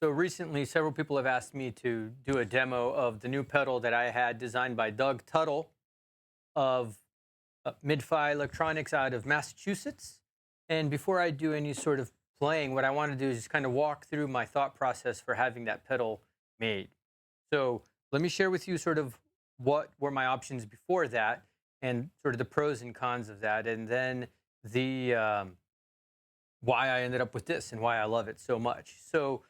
So recently, several people have asked me to do a demo of the new pedal that I had designed by Doug Tuttle of Midfi Electronics out of Massachusetts. And before I do any sort of playing, what I want to do is just kind of walk through my thought process for having that pedal made. So let me share with you sort of what were my options before that and sort of the pros and cons of that. And then the why I ended up with this and why I love it so much. So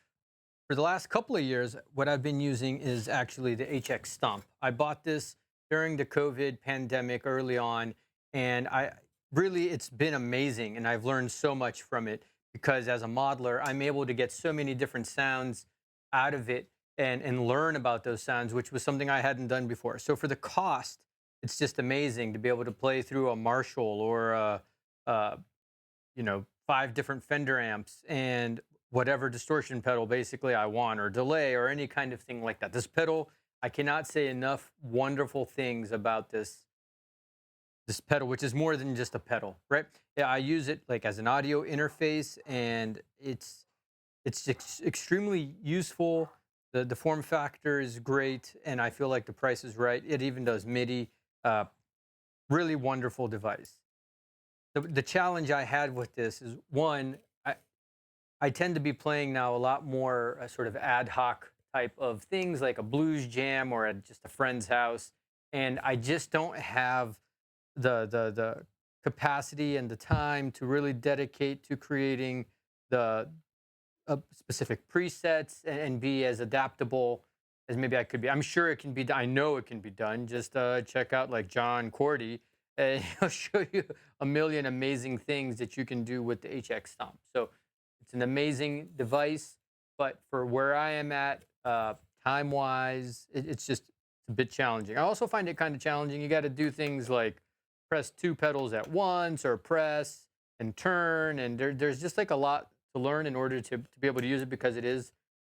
for the last couple of years, what I've been using is actually the HX Stomp. I bought this during the COVID pandemic early on, and it's been amazing, and I've learned so much from it because as a modeler, I'm able to get so many different sounds out of it and learn about those sounds, which was something I hadn't done before. So for the cost, it's just amazing to be able to play through a Marshall or a 5 different Fender amps and whatever distortion pedal basically I want, or delay, or any kind of thing like that. This pedal, I cannot say enough wonderful things about this pedal, which is more than just a pedal, right? Yeah, I use it like as an audio interface, and it's extremely useful. The form factor is great, and I feel like the price is right. It even does MIDI. Uh, really wonderful device. The challenge I had with this is one, I tend to be playing now a lot more sort of ad hoc type of things like a blues jam or at just a friend's house. And I just don't have the capacity and the time to really dedicate to creating the specific presets and be as adaptable as maybe I could be. I'm sure it can be. I know it can be done. Just check out like John Cordy, and he'll show you a million amazing things that you can do with the HX Stomp. So it's an amazing device, but for where I am at, time wise, it's a bit challenging. I also find it kind of challenging. You got to do things like press 2 pedals at once, or press and turn, and there's just like a lot to learn in order to be able to use it because it is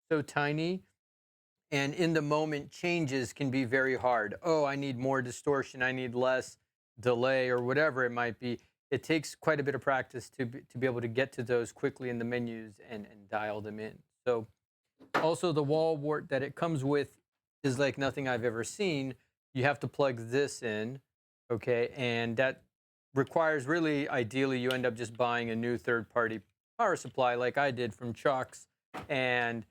so tiny. And in the moment, changes can be very hard. Oh, I need more distortion. I need less delay, or whatever it might be. It takes quite a bit of practice to be able to get to those quickly in the menus and dial them in. So also the wall wart that it comes with is like nothing I've ever seen. You have to plug this in, okay? And that requires, really, ideally, you end up just buying a new third-party power supply like I did from Chuck's and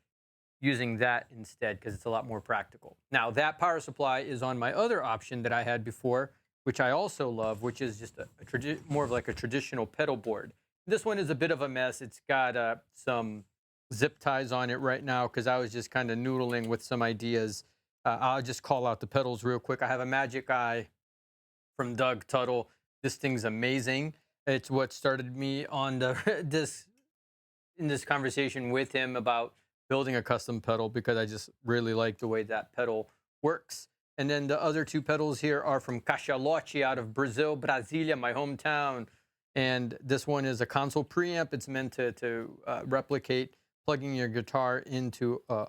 using that instead because it's a lot more practical. Now, that power supply is on my other option that I had before, which I also love, which is just more of like a traditional pedal board. This one is a bit of a mess. It's got some zip ties on it right now because I was just kind of noodling with some ideas. I'll just call out the pedals real quick. I have a Magic Eye from Doug Tuttle. This thing's amazing. It's what started me on this conversation with him about building a custom pedal, because I just really like the way that pedal works. And then the other 2 pedals here are from Cachalote out of Brazil, Brasilia, my hometown. And this one is a console preamp. It's meant to replicate plugging your guitar into a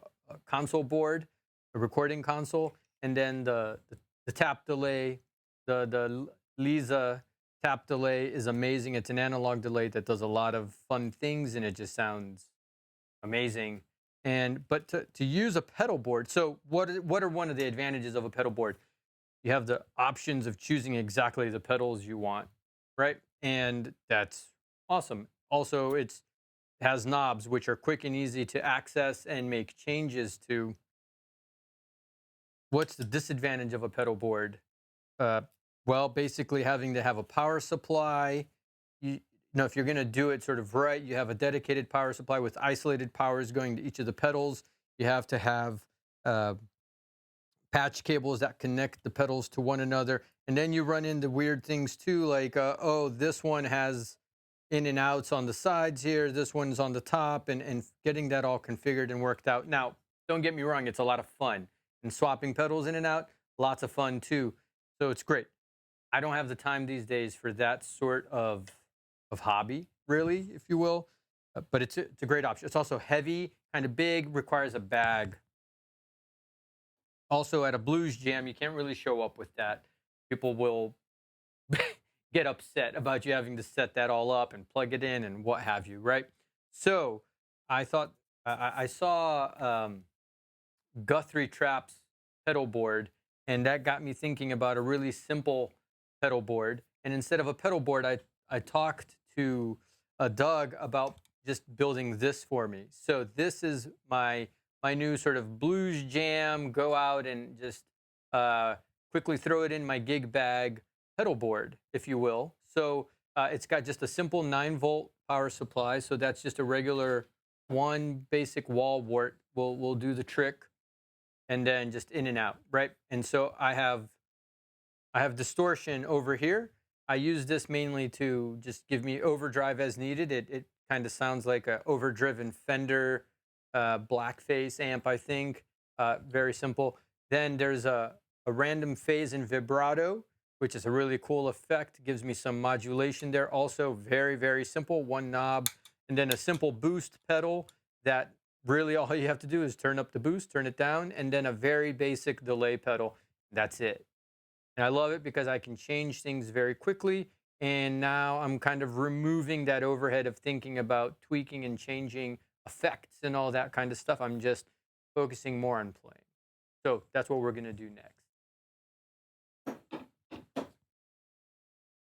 console board, a recording console. And then the tap delay, the Lisa tap delay is amazing. It's an analog delay that does a lot of fun things, and it just sounds amazing. But to use a pedal board, so what are one of the advantages of a pedal board? You have the options of choosing exactly the pedals you want, right? And that's awesome. Also, it has knobs which are quick and easy to access and make changes to. What's the disadvantage of a pedal board? Uh, well, basically having to have a power supply. If you're going to do it sort of right, you have a dedicated power supply with isolated powers going to each of the pedals. You have to have uh, patch cables that connect the pedals to one another. And then you run into weird things too, like, oh, this one has in and outs on the sides here. This one's on the top, and getting that all configured and worked out. Now, don't get me wrong, it's a lot of fun. And swapping pedals in and out, lots of fun too. So it's great. I don't have the time these days for that sort of hobby, really, if you will. But it's a great option. It's also heavy, kind of big, requires a bag. Also, at a blues jam, you can't really show up with that. People will get upset about you having to set that all up and plug it in and what have you, right? So I thought I saw Guthrie Trapp's pedal board, and that got me thinking about a really simple pedal board. And instead of a pedal board, I talked to Doug about just building this for me. So this is my new sort of blues jam. Go out and just uh, quickly throw it in my gig bag pedal board, if you will. So it's got just a simple 9-volt power supply. So that's just a regular one basic wall wart will do the trick, and then just in and out, right? And so I have distortion over here. I use this mainly to just give me overdrive as needed. It kind of sounds like a overdriven Fender blackface amp, I think. Very simple. Then there's a random phase and vibrato, which is a really cool effect. Gives me some modulation there. Also very, very simple. One knob, and then a simple boost pedal that really all you have to do is turn up the boost, turn it down, and then a very basic delay pedal. That's it. And I love it because I can change things very quickly. And now I'm kind of removing that overhead of thinking about tweaking and changing effects and all that kind of stuff. I'm just focusing more on playing. So that's what we're going to do next.